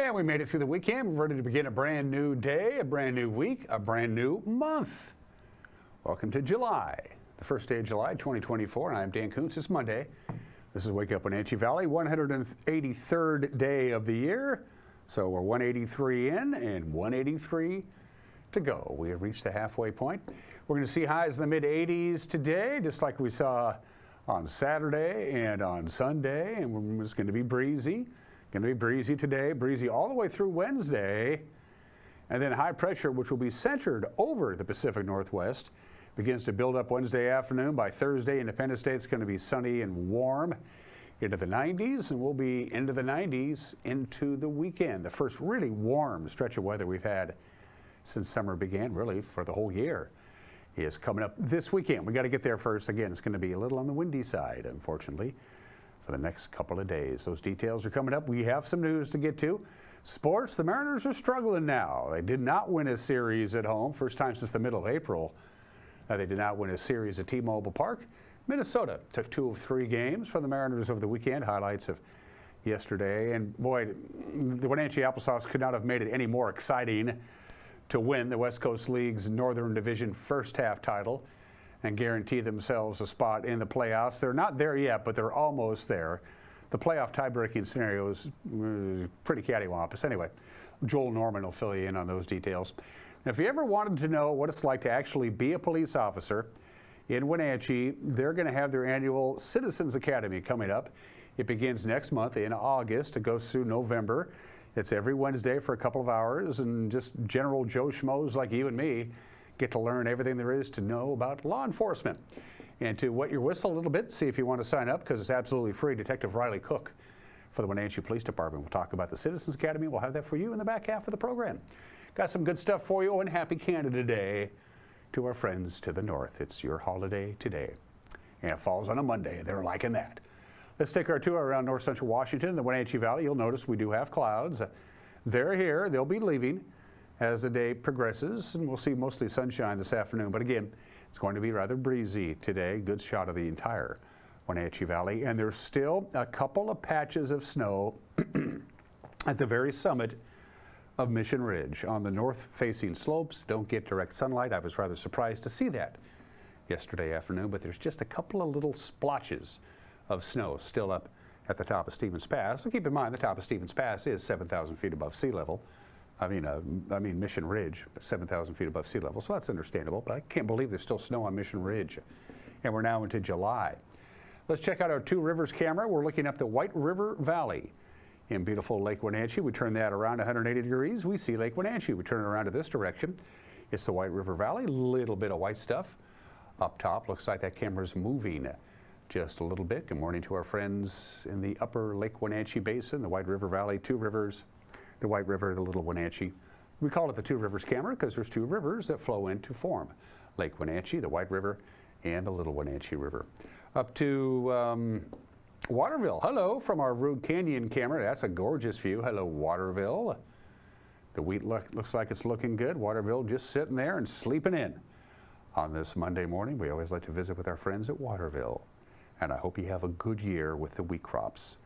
And we made it through the weekend. We're ready to begin a brand new day, a brand new week, a brand new month. Welcome to July, the first day of July 2024, and I'm Dan Kuntz. It's Monday. This is Wake Up Wenatchee Valley, 183rd day of the year. So we're 183 in and 183 to go. We have reached the halfway point. We're going to see highs in the mid-80s today, just like we saw on Saturday and on Sunday, and it's going to be breezy. Going to be breezy today, breezy all the way through Wednesday, and then high pressure, which will be centered over the Pacific Northwest, begins to build up Wednesday afternoon. By Thursday, Independence Day, it's going to be sunny and warm into the 90s, and we'll be into the 90s into the weekend. The first really warm stretch of weather we've had since summer began, really for the whole year, is coming up this weekend. We got to get there first. Again, it's going to be a little on the windy side, unfortunately, for the next couple of days. Those details are coming up. We have some news to get to. Sports, the Mariners are struggling now. They did not win a series at home, first time since the middle of April. They did not win a series at T-Mobile Park. Minnesota took 2 of 3 games from the Mariners over the weekend. Highlights of yesterday. And boy, the Wenatchee Applesauce could not have made it any more exciting to win the West Coast League's Northern Division first half title and guarantee themselves a spot in the playoffs. They're not there yet, but they're almost there. The playoff tie-breaking scenario is pretty cattywampus. Anyway, Joel Norman will fill you in on those details. Now, if you ever wanted to know what it's like to actually be a police officer in Wenatchee, they're going to have their annual Citizens Academy coming up. It begins next month in August. It goes through November. It's every Wednesday for a couple of hours, and just general Joe Schmoes like you and me get to learn everything there is to know about law enforcement. And to wet your whistle a little bit, see if you want to sign up, because it's absolutely free. Detective Riley Cook for the Wenatchee Police Department will talk about the Citizens Academy. We'll have that for you in the back half of the program. Got some good stuff for you, and happy Canada Day to our friends to the north. It's your holiday today, and it falls on a Monday. They're liking that. Let's take our tour around north central Washington, the Wenatchee Valley. You'll notice we do have clouds. They're here. They'll be leaving as the day progresses, and we'll see mostly sunshine this afternoon. But again, it's going to be rather breezy today. Good shot of the entire Wenatchee Valley. And there's still a couple of patches of snow at the very summit of Mission Ridge on the north-facing slopes. Don't get direct sunlight. I was rather surprised to see that yesterday afternoon, but there's just a couple of little splotches of snow still up at the top of Stevens Pass. So keep in mind, the top of Stevens Pass is 7,000 feet above sea level. I mean Mission Ridge, 7,000 feet above sea level, so that's understandable. But I can't believe there's still snow on Mission Ridge, and we're now into July. Let's check out our Two Rivers camera. We're looking up the White River Valley in beautiful Lake Wenatchee. We turn that around 180 degrees. We see Lake Wenatchee. We turn it around to this direction. It's the White River Valley. Little bit of white stuff up top. Looks like that camera's moving just a little bit. Good morning to our friends in the upper Lake Wenatchee Basin, the White River Valley, Two Rivers, the White River, the Little Wenatchee. We call it the Two Rivers camera because there's 2 rivers that flow in to form Lake Wenatchee, the White River and the Little Wenatchee River. Up to Waterville. Hello from our Rude Canyon camera. That's a gorgeous view. Hello, Waterville. The wheat looks like it's looking good. Waterville just sitting there and sleeping in on this Monday morning. We always like to visit with our friends at Waterville. And I hope you have a good year with the wheat crops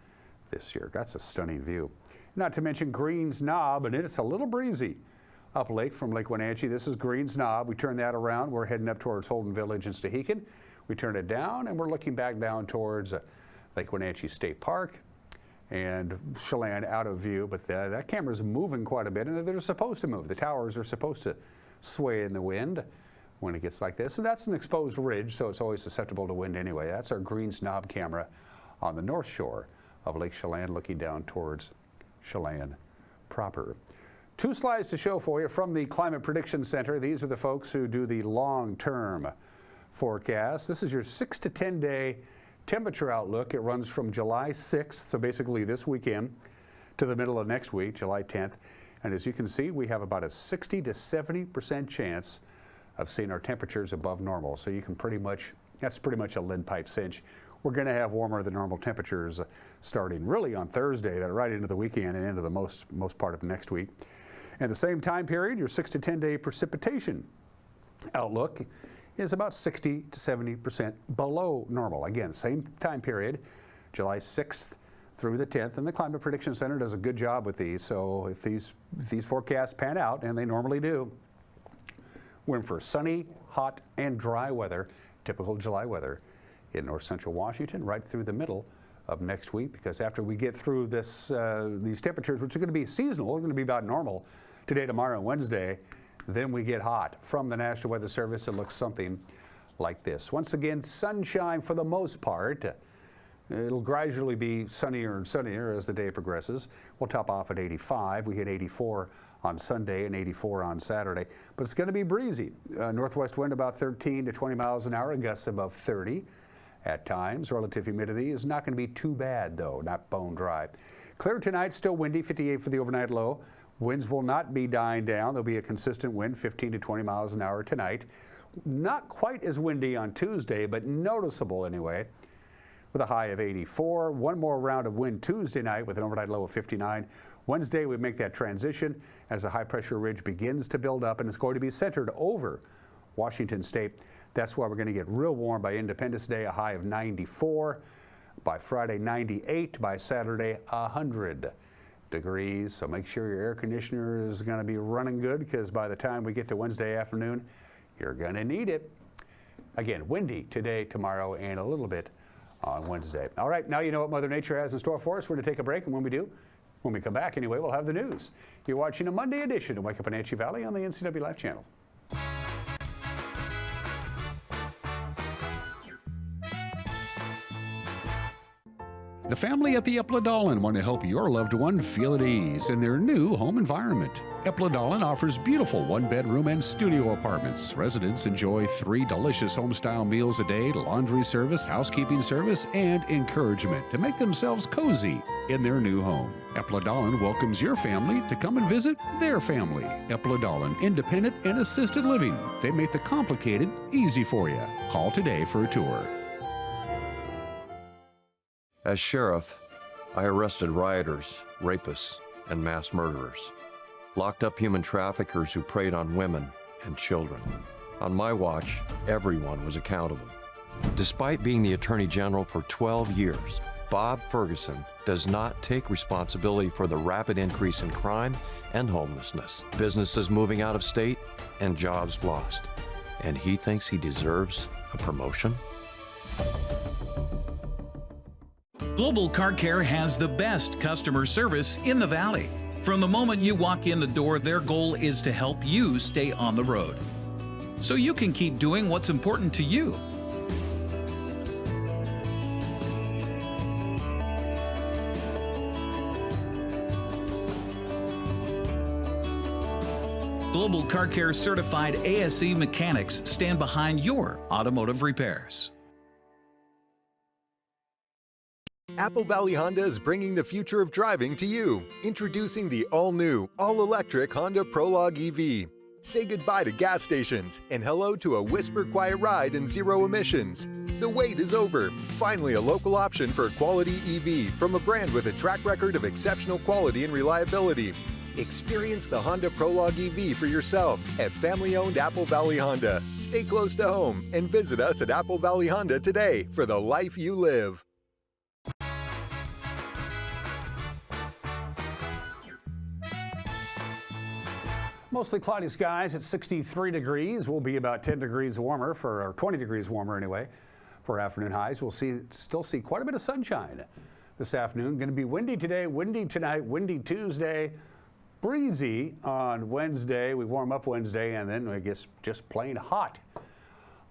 this year. That's a stunning view. Not to mention Greens Knob, and it's a little breezy up lake from Lake Wenatchee. This is Greens Knob. We turn that around. We're heading up towards Holden Village and Stehekin. We turn it down, and we're looking back down towards Lake Wenatchee State Park and Chelan out of view. But that camera's moving quite a bit, and they're supposed to move. The towers are supposed to sway in the wind when it gets like this. And that's an exposed ridge, so it's always susceptible to wind anyway. That's our Greens Knob camera on the north shore of Lake Chelan, looking down towards Chelan proper. 2 slides to show for you from the Climate Prediction Center. These are the folks who do the long-term forecast. This is your 6 to 10 day temperature outlook. It runs from July 6th, so basically this weekend, to the middle of next week, July 10th. And as you can see, we have about a 60 to 70% chance of seeing our temperatures above normal. So you can that's pretty much a lead pipe cinch. We're going to have warmer than normal temperatures starting really on Thursday, right into the weekend and into the most part of next week. And the same time period, your 6 to 10 day precipitation outlook is about 60 to 70% below normal. Again, same time period, July 6th through the 10th, and the Climate Prediction Center does a good job with these. So if these forecasts pan out, and they normally do, we're in for sunny, hot, and dry weather, typical July weather in north central Washington, right through the middle of next week. Because after we get through this, these temperatures, which are going to be seasonal, are going to be about normal today, tomorrow, and Wednesday, then we get hot. From the National Weather Service, it looks something like this. Once again, sunshine for the most part. It'll gradually be sunnier and sunnier as the day progresses. We'll top off at 85. We hit 84 on Sunday and 84 on Saturday. But it's going to be breezy. Northwest wind about 13 to 20 miles an hour, gusts above 30 at times. Relative humidity is not going to be too bad, though, not bone dry. Clear tonight, still windy, 58 for the overnight low. Winds will not be dying down. There'll be a consistent wind, 15 to 20 miles an hour tonight. Not quite as windy on Tuesday, but noticeable anyway, with a high of 84. One more round of wind Tuesday night with an overnight low of 59. Wednesday, we make that transition as the high pressure ridge begins to build up, and it's going to be centered over Washington State. That's why we're going to get real warm by Independence Day, a high of 94. By Friday, 98. By Saturday, 100 degrees. So make sure your air conditioner is going to be running good, because by the time we get to Wednesday afternoon, you're going to need it. Again, windy today, tomorrow, and a little bit on Wednesday. All right, now you know what Mother Nature has in store for us. We're going to take a break, and when we come back anyway, we'll have the news. You're watching a Monday edition of Wake Up Wenatchee Valley on the NCW Life channel. The family at the Epladolin want to help your loved one feel at ease in their new home environment. Epladolin offers beautiful one-bedroom and studio apartments. Residents enjoy 3 delicious home-style meals a day, laundry service, housekeeping service, and encouragement to make themselves cozy in their new home. Epladolin welcomes your family to come and visit their family. Epladolin, independent and assisted living. They make the complicated easy for you. Call today for a tour. As sheriff, I arrested rioters, rapists, and mass murderers, locked up human traffickers who preyed on women and children. On my watch, everyone was accountable. Despite being the Attorney General for 12 years, Bob Ferguson does not take responsibility for the rapid increase in crime and homelessness, businesses moving out of state, and jobs lost. And he thinks he deserves a promotion? Global Car Care has the best customer service in the Valley. From the moment you walk in the door, their goal is to help you stay on the road, so you can keep doing what's important to you. Global Car Care certified ASE mechanics stand behind your automotive repairs. Apple Valley Honda is bringing the future of driving to you. Introducing the all-new, all-electric Honda Prologue EV. Say goodbye to gas stations and hello to a whisper-quiet ride and zero emissions. The wait is over. Finally, a local option for a quality EV from a brand with a track record of exceptional quality and reliability. Experience the Honda Prologue EV for yourself at family-owned Apple Valley Honda. Stay close to home and visit us at Apple Valley Honda today for the life you live. Mostly cloudy skies at 63 degrees. We'll be about 10 degrees warmer or 20 degrees warmer anyway, for afternoon highs. We'll still see quite a bit of sunshine this afternoon. Going to be windy today, windy tonight, windy Tuesday, breezy on Wednesday. We warm up Wednesday, and then I guess just plain hot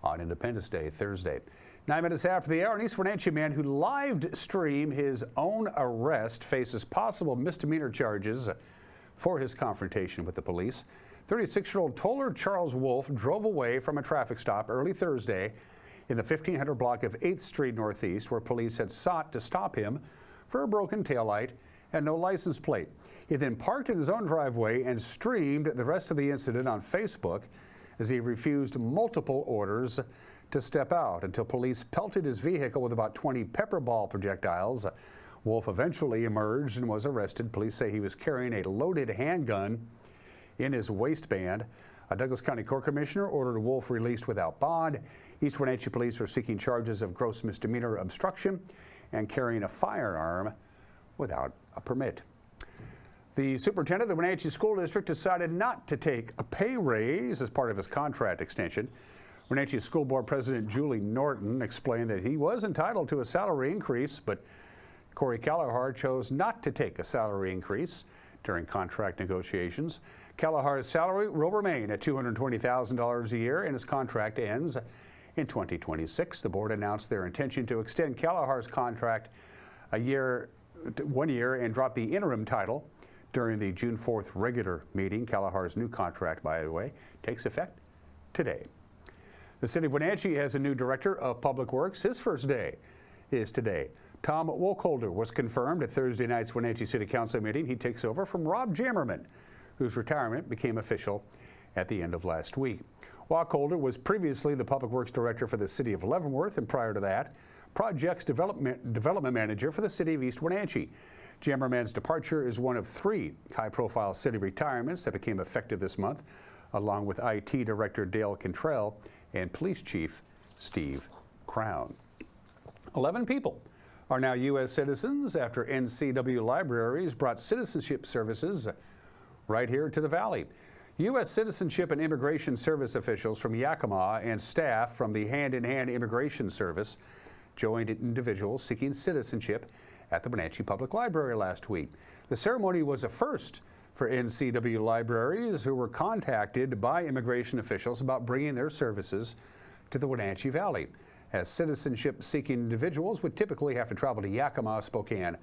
on Independence Day, Thursday. 9 minutes after the hour, an East Wenatchee man who live streamed his own arrest faces possible misdemeanor charges for his confrontation with the police. 36-year-old Toller Charles Wolf drove away from a traffic stop early Thursday in the 1500 block of 8th Street Northeast, where police had sought to stop him for a broken taillight and no license plate. He then parked in his own driveway and streamed the rest of the incident on Facebook as he refused multiple orders to step out until police pelted his vehicle with about 20 pepper ball projectiles. Wolf eventually emerged and was arrested. Police say he was carrying a loaded handgun in his waistband. A Douglas County Court Commissioner ordered Wolf released without bond. East Wenatchee police are seeking charges of gross misdemeanor obstruction and carrying a firearm without a permit. The superintendent of the Wenatchee School District decided not to take a pay raise as part of his contract extension. Wenatchee School Board President Julie Norton explained that he was entitled to a salary increase, but Corey Callahar chose not to take a salary increase during contract negotiations. Callahar's salary will remain at $220,000 a year, and his contract ends in 2026. The board announced their intention to extend Callahar's contract 1 year and drop the interim title during the June 4th regular meeting. Callahar's new contract, by the way, takes effect today. The city of Wenatchee has a new director of public works. His first day is today. Tom Wolkholder was confirmed at Thursday night's Wenatchee City Council meeting. He takes over from Rob Jammerman, whose retirement became official at the end of last week. Wolkholder was previously the public works director for the city of Leavenworth, and prior to that, projects development manager for the city of East Wenatchee. Jammerman's departure is one of 3 high-profile city retirements that became effective this month, along with IT Director Dale Cantrell and Police Chief Steve Crown. 11 people are now U.S. citizens after NCW Libraries brought citizenship services right here to the Valley. U.S. Citizenship and Immigration Service officials from Yakima and staff from the Hand in Hand Immigration Service joined individuals seeking citizenship at the Wenatchee Public Library last week. The ceremony was a first for NCW Libraries, who were contacted by immigration officials about bringing their services to the Wenatchee Valley, as citizenship-seeking individuals would typically have to travel to Yakima, Spokane,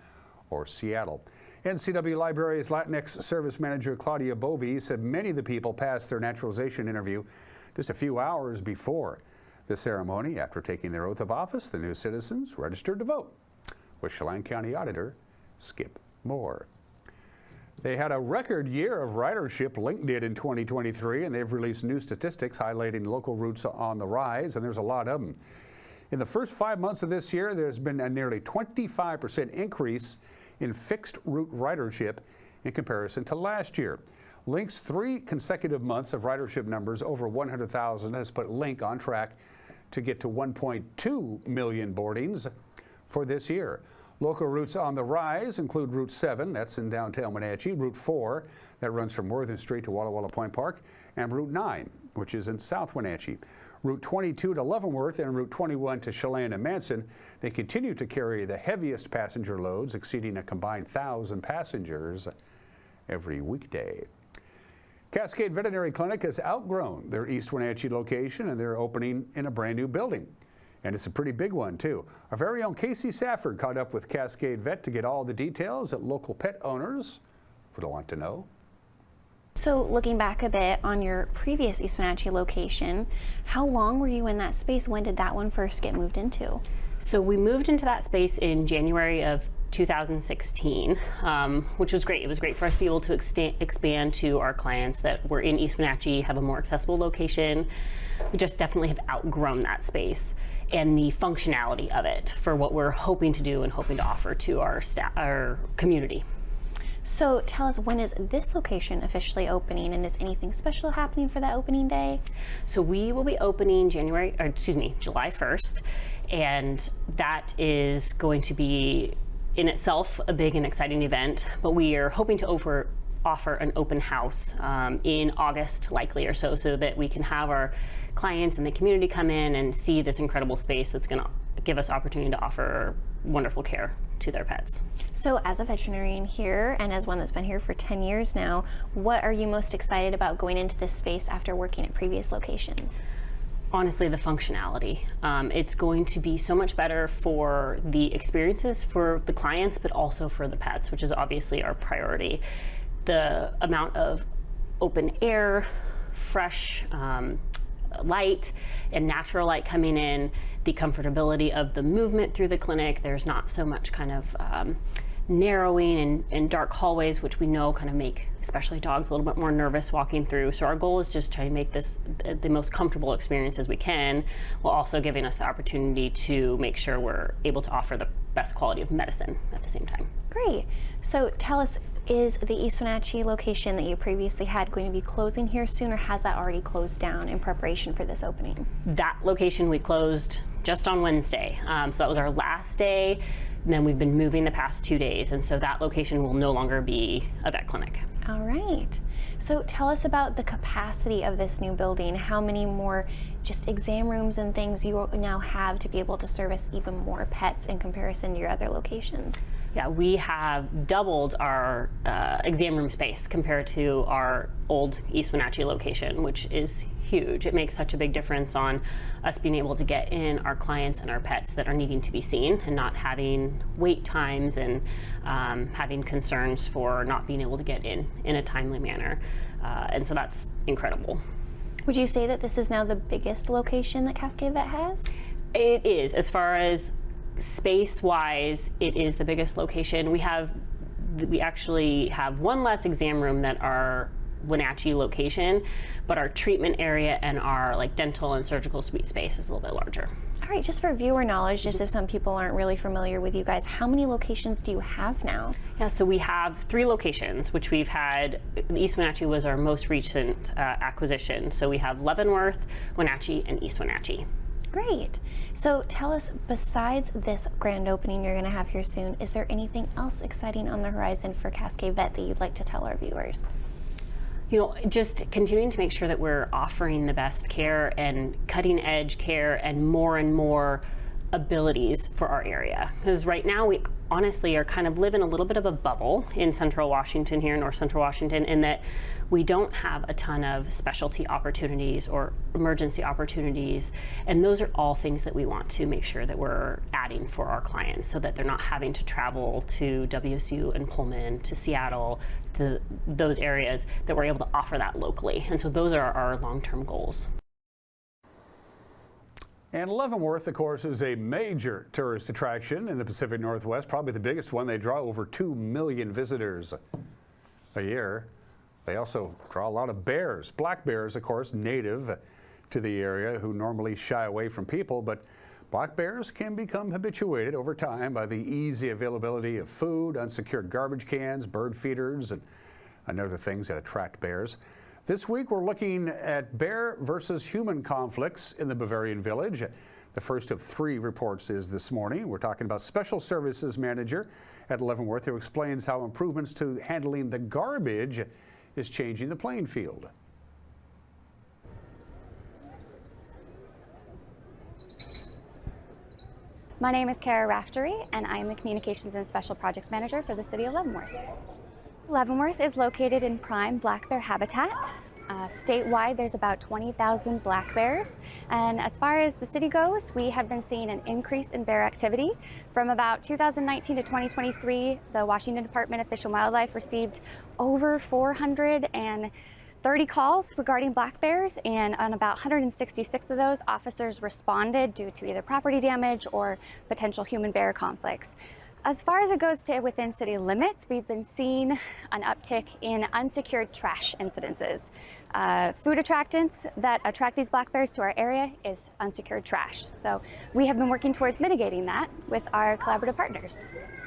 or Seattle. NCW Libraries Latinx Service Manager Claudia Bovey said many of the people passed their naturalization interview just a few hours before the ceremony. After taking their oath of office, the new citizens registered to vote with Chelan County Auditor Skip Moore. They had a record year of ridership, Link did in 2023, and they've released new statistics highlighting local routes on the rise, and there's a lot of them. In the first 5 months of this year, there's been a nearly 25% increase in fixed route ridership in comparison to last year. Link's 3 consecutive months of ridership numbers over 100,000 has put Link on track to get to 1.2 million boardings for this year. Local routes on the rise include Route 7, that's in downtown Wenatchee, Route 4, that runs from Worthing Street to Walla Walla Point Park, and Route 9, which is in South Wenatchee. Route 22 to Leavenworth and Route 21 to Chelan and Manson, they continue to carry the heaviest passenger loads, exceeding a combined 1,000 passengers every weekday. Cascade Veterinary Clinic has outgrown their East Wenatchee location, and they're opening in a brand new building. And it's a pretty big one, too. Our very own Casey Safford caught up with Cascade Vet to get all the details that local pet owners would want to know. So looking back a bit on your previous East Wenatchee location, how long were you in that space? When did that one first get moved into? So we moved into that space in January of 2016, which was great. It was great for us to be able to expand to our clients that were in East Wenatchee, have a more accessible location. We just definitely have outgrown that space and the functionality of it for what we're hoping to do and hoping to offer to our community. So tell us, when is this location officially opening, and is anything special happening for that opening day? So we will be opening July 1st, and that is going to be in itself a big and exciting event, but we are hoping to offer an open house in August, likely or so that we can have our clients and the community come in and see this incredible space that's going to give us opportunity to offer wonderful care to their pets. So as a veterinarian here, and as one that's been here for 10 years now, what are you most excited about going into this space after working at previous locations? Honestly, the functionality. It's going to be so much better for the experiences for the clients, but also for the pets, which is obviously our priority. The amount of open air, fresh light and natural light coming in, the comfortability of the movement through the clinic. There's not so much kind of narrowing and dark hallways, which we know kind of make especially dogs a little bit more nervous walking through. So our goal is just try to make this the most comfortable experience as we can, while also giving us the opportunity to make sure we're able to offer the best quality of medicine at the same time. Great. So tell us, is the East Wenatchee location that you previously had going to be closing here soon, or has that already closed down in preparation for this opening? That location we closed just on Wednesday. So that was our last day. And then we've been moving the past 2 days, and so that location will no longer be a vet clinic. All right. So tell us about the capacity of this new building. How many more just exam rooms and things you now have to be able to service even more pets in comparison to your other locations? Yeah, we have doubled our exam room space compared to our old East Wenatchee location, which is huge. It makes such a big difference on us being able to get in our clients and our pets that are needing to be seen and not having wait times and having concerns for not being able to get in a timely manner. And so that's incredible. Would you say that this is now the biggest location that Cascade Vet has? It is. As far as space-wise, it is the biggest location. We actually have one less exam room than our Wenatchee location, but our treatment area and our like dental and surgical suite space is a little bit larger. All right, just for viewer knowledge, just if some people aren't really familiar with you guys, how many locations do you have now? Yeah, so we have 3 locations, which we've had. East Wenatchee was our most recent acquisition. So we have Leavenworth, Wenatchee, and East Wenatchee. Great. So tell us, besides this grand opening you're going to have here soon, is there anything else exciting on the horizon for Cascade Vet that you'd like to tell our viewers? You know, just continuing to make sure that we're offering the best care and cutting edge care and more abilities for our area. Because right now we honestly are kind of living a little bit of a bubble in Central Washington here, North Central Washington, in that we don't have a ton of specialty opportunities or emergency opportunities. And those are all things that we want to make sure that we're adding for our clients so that they're not having to travel to WSU and Pullman, to Seattle, to those areas, that we're able to offer that locally. And so those are our long-term goals. And Leavenworth, of course, is a major tourist attraction in the Pacific Northwest, probably the biggest one. They draw over 2 million visitors a year. They also draw a lot of bears. Black bears, of course, native to the area, who normally shy away from people, but black bears can become habituated over time by the easy availability of food, unsecured garbage cans, bird feeders, and other things that attract bears. This week, we're looking at bear versus human conflicts in the Bavarian Village. The first of 3 reports is this morning. We're talking about Special Services Manager at Leavenworth, who explains how improvements to handling the garbage is changing the playing field. My name is Kara Raftery, and I am the Communications and Special Projects Manager for the City of Leavenworth. Leavenworth is located in prime black bear habitat. Statewide, there's about 20,000 black bears, and as far as the city goes, we have been seeing an increase in bear activity. From about 2019 to 2023, the Washington Department of Fish and Wildlife received over 430 calls regarding black bears, and on about 166 of those, officers responded due to either property damage or potential human-bear conflicts. As far as it goes to within city limits, we've been seeing an uptick in unsecured trash incidences. Food attractants that attract these black bears to our area is unsecured trash. So we have been working towards mitigating that with our collaborative partners.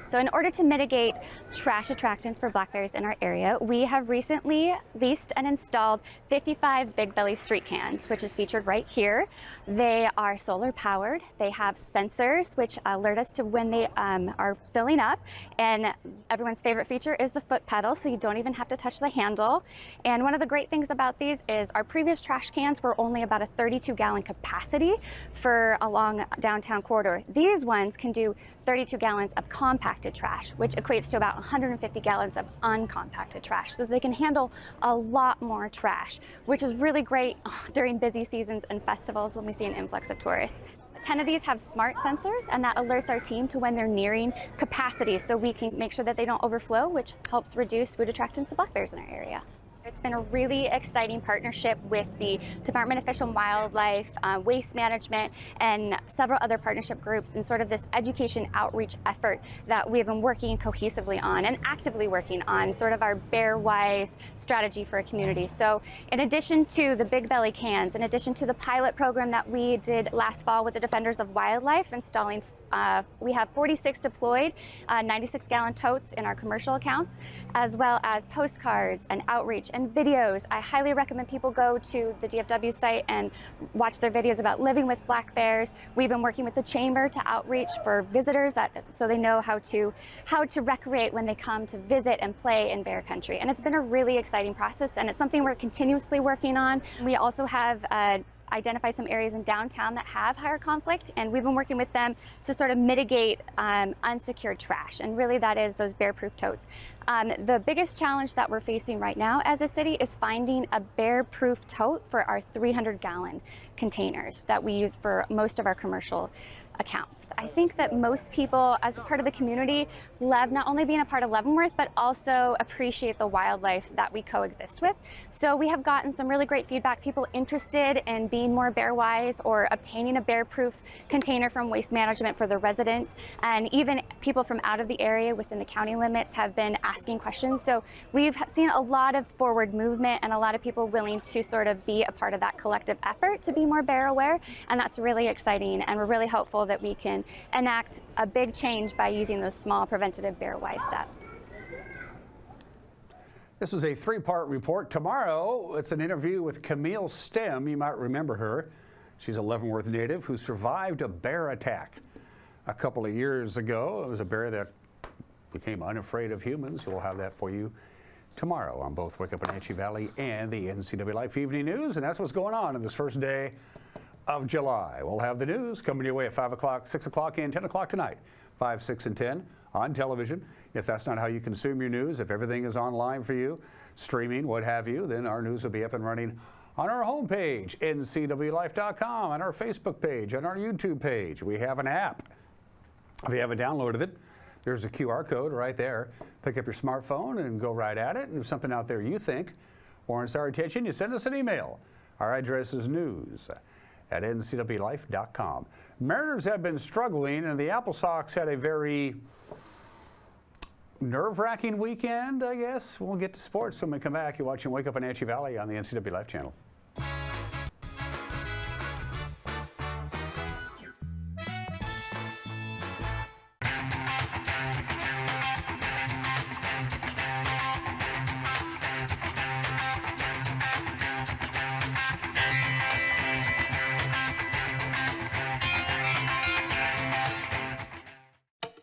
So in order to mitigate trash attractants for black bears in our area, we have recently leased and installed 55 Big Belly street cans, which is featured right here. They are solar powered. They have sensors which alert us to when they are filling up. And everyone's favorite feature is the foot pedal, so you don't even have to touch the handle. And one of the great things about these is our previous trash cans were only about a 32-gallon capacity for a long downtown corridor. These ones can do 32 gallons of compacted trash, which equates to about 150 gallons of uncompacted trash. So they can handle a lot more trash, which is really great during busy seasons and festivals when we see an influx of tourists. 10 of these have smart sensors, and that alerts our team to when they're nearing capacity so we can make sure that they don't overflow, which helps reduce food attractants to black bears in our area. It's been a really exciting partnership with the Department of Fish and Wildlife, Waste Management, and several other partnership groups in sort of this education outreach effort that we have been working cohesively on and actively working on, sort of our bear-wise strategy for a community. So in addition to the Big Belly cans, in addition to the pilot program that we did last fall with the Defenders of Wildlife, installing We have 46 deployed 96-gallon totes in our commercial accounts, as well as postcards and outreach and videos. I highly recommend people go to the DFW site and watch their videos about living with black bears. We've been working with the chamber to outreach for visitors so they know how to recreate when they come to visit and play in bear country. And it's been a really exciting process, and it's something we're continuously working on. We also have identified some areas in downtown that have higher conflict, and we've been working with them to sort of mitigate unsecured trash, and really that is those bear-proof totes. The biggest challenge that we're facing right now as a city is finding a bear-proof tote for our 300-gallon containers that we use for most of our commercial accounts. I think that most people, as a part of the community, love not only being a part of Leavenworth, but also appreciate the wildlife that we coexist with. So we have gotten some really great feedback, people interested in being more bear-wise or obtaining a bear-proof container from Waste Management for the residents. And even people from out of the area within the county limits have been asking questions. So we've seen a lot of forward movement and a lot of people willing to sort of be a part of that collective effort to be more bear-aware. And that's really exciting. And we're really hopeful that we can enact a big change by using those small preventative bear-wise steps. This is a 3-part report. Tomorrow, it's an interview with Camille Stem. You might remember her. She's a Leavenworth native who survived a bear attack a couple of years ago. It was a bear that became unafraid of humans. We'll have that for you tomorrow on both Wake Up Wenatchee Valley and the NCW Life Evening News. And that's what's going on this first day of July. We'll have the news coming your way at 5 o'clock, 6 o'clock, and 10 o'clock tonight. 5, 6, and 10 on television. If that's not how you consume your news, if everything is online for you, streaming, what have you, then our news will be up and running on our homepage, ncwlife.com, on our Facebook page, on our YouTube page. We have an app. If you haven't downloaded it, there's a QR code right there. Pick up your smartphone and go right at it. And if there's something out there you think warrants our attention, you send us an email. Our address is news@ncwlife.com. Mariners have been struggling, and the Apple Sox had a very nerve-wracking weekend, I guess. We'll get to sports when we come back. You're watching Wake Up Wenatchee Valley on the NCW Life channel.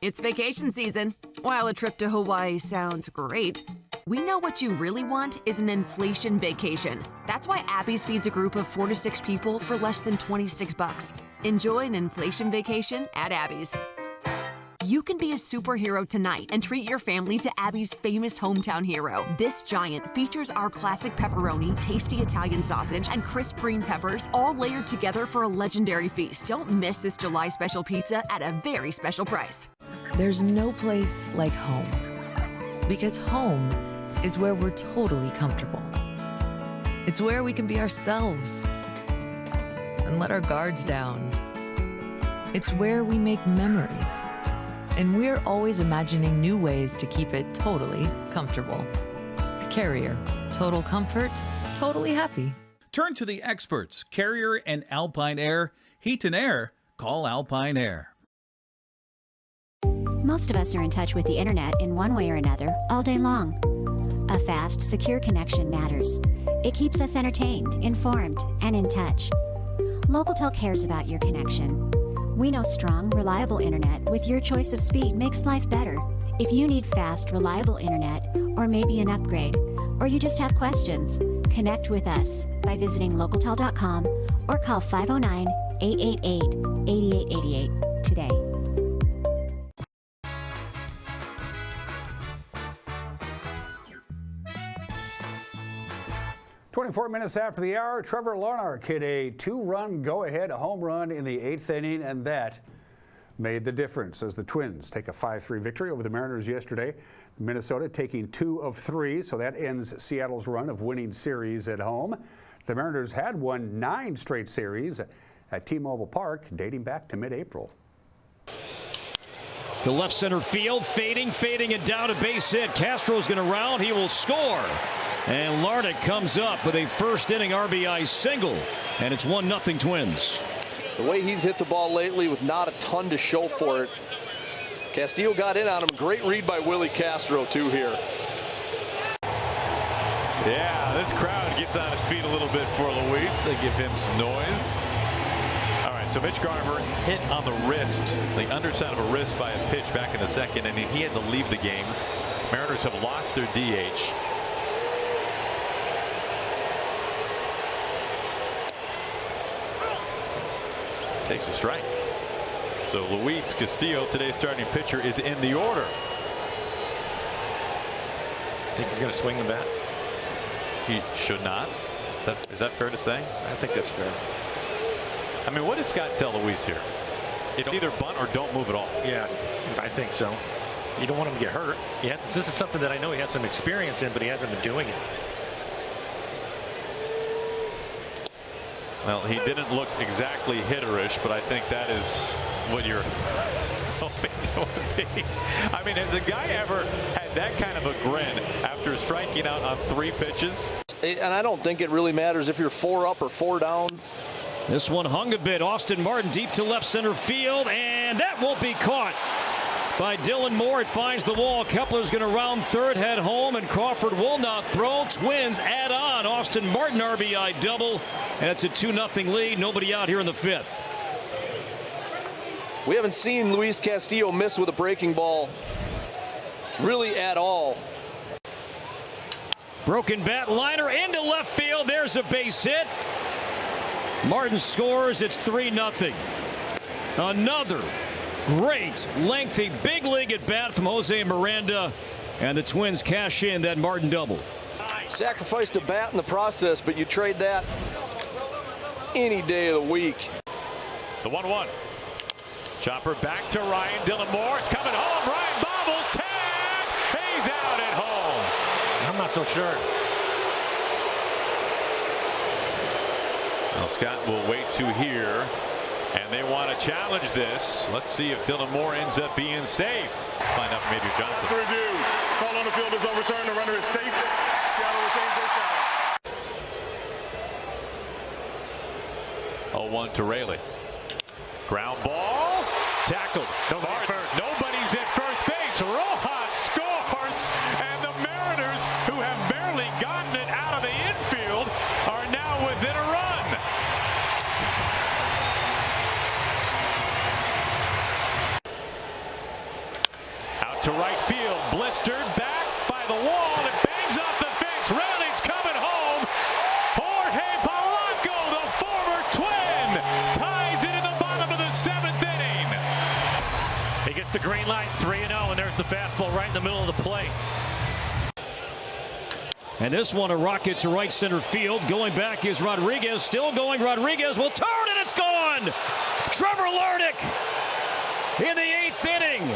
It's vacation season. While a trip to Hawaii sounds great, we know what you really want is an inflation vacation. That's why Abby's feeds a group of 4 to 6 people for less than $26. Enjoy an inflation vacation at Abby's. You can be a superhero tonight and treat your family to Abby's famous hometown hero. This giant features our classic pepperoni, tasty Italian sausage, and crisp green peppers, all layered together for a legendary feast. Don't miss this July special pizza at a very special price. There's no place like home, because home is where we're totally comfortable. It's where we can be ourselves and let our guards down. It's where we make memories, and we're always imagining new ways to keep it totally comfortable. Carrier, total comfort, totally happy. Turn to the experts, Carrier and Alpine Air. Heat and air, call Alpine Air. Most of us are in touch with the internet in one way or another all day long. A fast, secure connection matters. It keeps us entertained, informed, and in touch. Locatel cares about your connection. We know strong, reliable internet with your choice of speed makes life better. If you need fast, reliable internet, or maybe an upgrade, or you just have questions, connect with us by visiting locatel.com or call 509-888-8888 today. 24 minutes after the hour, Trevor Larnach hit a 2-run go-ahead home run in the 8th inning, and that made the difference as the Twins take a 5-3 victory over the Mariners yesterday. Minnesota taking 2 of 3, so that ends Seattle's run of winning series at home. The Mariners had won 9 straight series at T-Mobile Park dating back to mid-April. To left center field, fading and down a base hit. Castro's going to round. He will score. And Larnach comes up with a first inning RBI single. And it's 1-0 Twins. The way he's hit the ball lately with not a ton to show for it. Castillo got in on him. Great read by Willie Castro, too, here. Yeah, this crowd gets on its feet a little bit for Luis. They give him some noise. All right, so Mitch Garver hit on the wrist, the underside of a wrist by a pitch back in the second, and he had to leave the game. Mariners have lost their DH. Takes a strike. So Luis Castillo, today's starting pitcher, is in the order. Think he's going to swing the bat? He should not. Is that fair to say? I think that's fair. I mean, what does Scott tell Luis here? It's either bunt or don't move at all. Yeah, I think so. You don't want him to get hurt. This is something that I know he has some experience in, but he hasn't been doing it. Well, he didn't look exactly hitterish, but I think that is what you're hoping it would be. I mean, has a guy ever had that kind of a grin after striking out on 3 pitches? And I don't think it really matters if you're 4 up or 4 down. This one hung a bit. Austin Martin deep to left center field, and that won't be caught by Dylan Moore. It finds the wall. Kepler's going to round third, head home, and Crawford will not throw. Twins add on. Austin Martin RBI double, and it's a 2-0 lead. Nobody out here in the 5th. We haven't seen Luis Castillo miss with a breaking ball really at all. Broken bat liner into left field. There's a base hit. Martin scores. It's 3-0. Another great, lengthy, big league at bat from Jose Miranda, and the Twins cash in that Martin double. Sacrificed a bat in the process, but you trade that any day of the week. The 1-1. Chopper back to Ryan. Dylan Moore. It's coming home. Ryan bobbles. Tag. He's out at home. I'm not so sure. Well, Scott will wait to hear, and they want to challenge this. Let's see if Dylan Moore ends up being safe. Find out from Major Johnson. Review. Call on the field is overturned. The runner is safe. Seattle retains their count. 0-1 to Rayleigh. Ground ball. Tackled. Nobody's at first base. Rojas scores, and the Mariners, who have barely gotten it out of the infield, are now within a run. Out to right field. Blistered back by the wall. It bangs off the fence. Rayleigh's coming home. Jorge Polanco, the former Twin, ties it in the bottom of the 7th inning. He gets the green light, 3-0, and there's the fastball right in the middle of the plate. And this one a rocket to right center field. Going back is Rodriguez. Still going. Rodriguez will turn, and it's gone. Trevor Larnach in the 8th inning.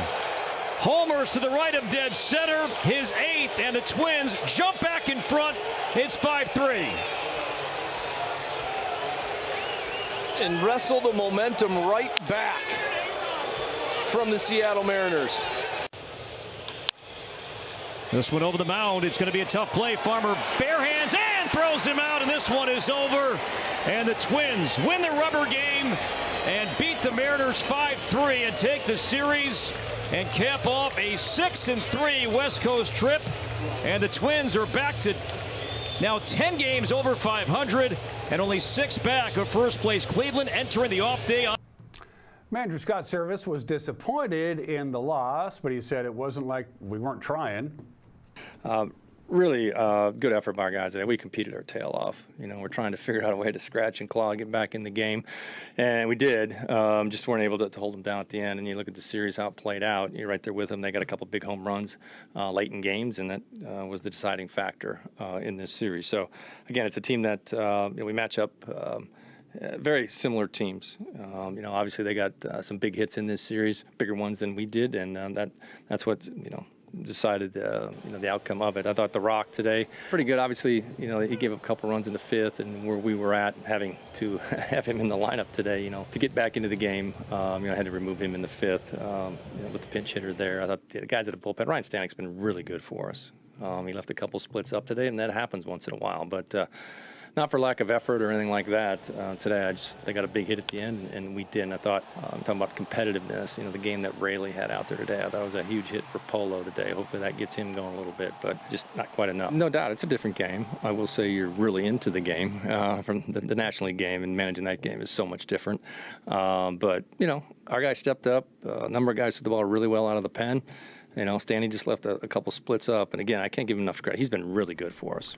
Homers to the right of dead center. His 8th, and the Twins jump back in front. It's 5-3. And wrestle the momentum right back from the Seattle Mariners. This one over the mound. It's going to be a tough play. Farmer bare hands and throws him out, and this one is over. And the Twins win the rubber game and beat the Mariners 5-3 and take the series and cap off a 6-3 West Coast trip. And the Twins are back to now 10 games over 500 and only 6 back of first place Cleveland entering the off day. Manager Scott Service was disappointed in the loss, but he said it wasn't like we weren't trying. Really good effort by our guys today. We competed our tail off. You know, we're trying to figure out a way to scratch and claw and get back in the game, and we did. Just weren't able to hold them down at the end. And you look at the series, how it played out. You're right there with them. They got a couple big home runs late in games, and that was the deciding factor in this series. So, again, it's a team that we match up. Very similar teams. Obviously they got some big hits in this series, bigger ones than we did, and that's what decided the outcome of it. I thought The Rock today pretty good. Obviously, he gave up a couple runs in the 5th, and where we were at, having to have him in the lineup today, to get back into the game, I had to remove him in the 5th, with the pinch hitter there. I thought the guys at the bullpen, Ryan Stanek's been really good for us. He left a couple splits up today, and that happens once in a while, but. not for lack of effort or anything like that. Today, they got a big hit at the end, and we did. And I thought, I'm talking about competitiveness, the game that Rayleigh had out there today, I thought it was a huge hit for Polo today. Hopefully that gets him going a little bit, but just not quite enough. No doubt, it's a different game. I will say you're really into the game from the National League game, and managing that game is so much different. But, our guys stepped up. A number of guys threw the ball really well out of the pen. Stanley just left a couple splits up. And again, I can't give him enough credit. He's been really good for us.